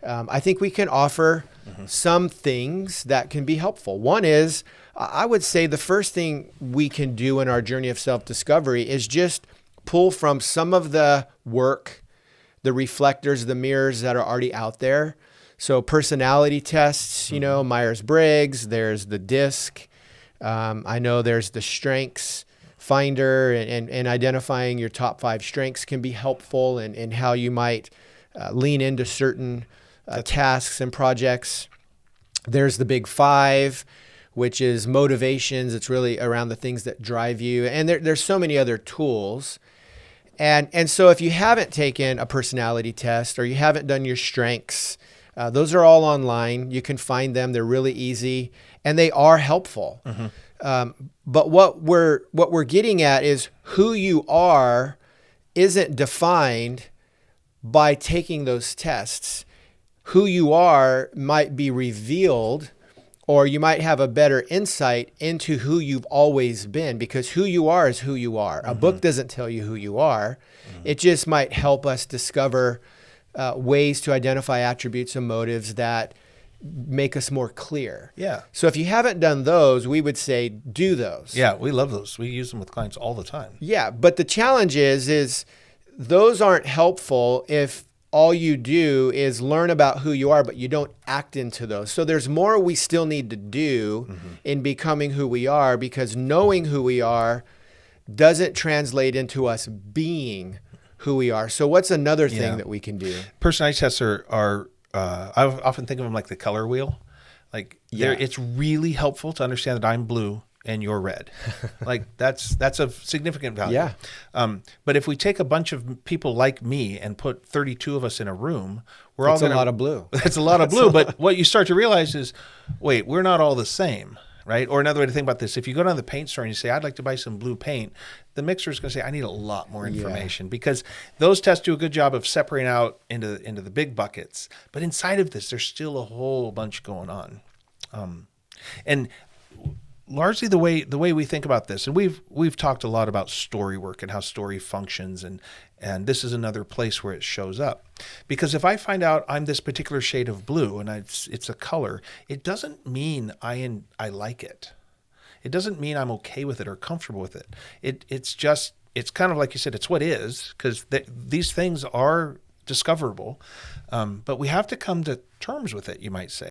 I think we can offer some things that can be helpful. One is, I would say the first thing we can do in our journey of self-discovery is just pull from some of the work, the reflectors, the mirrors that are already out there. So personality tests, Myers-Briggs, there's the DISC. I know there's the Strengths Finder, and identifying your top 5 strengths can be helpful in how you might lean into certain tasks and projects. There's the Big 5, which is motivations. It's really around the things that drive you. And there's so many other tools. And so if you haven't taken a personality test or you haven't done your strengths, those are all online. You can find them. They're really easy and they are helpful. But what we're getting at is who you are isn't defined by taking those tests. Who you are might be revealed, or you might have a better insight into who you've always been, because who you are is who you are. A book doesn't tell you who you are. It just might help us discover ways to identify attributes and motives that make us more clear. Yeah. So if you haven't done those, we would say do those. Yeah, we love those. We use them with clients all the time. Yeah, but the challenge is those aren't helpful if all you do is learn about who you are, but you don't act into those. So there's more we still need to do in becoming who we are, because knowing who we are doesn't translate into us being who we are. So what's another thing that we can do? Personality tests are I often think of them like the color wheel. Like it's really helpful to understand that I'm blue and you're red. Like that's a significant value. Yeah. But if we take a bunch of people like me and put 32 of us in a room, we're all a lot of blue. That's a lot of blue. But what you start to realize is, wait, we're not all the same, right? Or another way to think about this, if you go down to the paint store and you say, I'd like to buy some blue paint, the mixer is going to say, I need a lot more information, because those tests do a good job of separating out into the big buckets. But inside of this, there's still a whole bunch going on. And largely the way we think about this, and we've talked a lot about story work and how story functions, and this is another place where it shows up. Because if I find out I'm this particular shade of blue and it's a color, it doesn't mean I like it. It doesn't mean I'm okay with it or comfortable with it. It's kind of like you said, it's what is, because these things are discoverable, but we have to come to terms with it, you might say.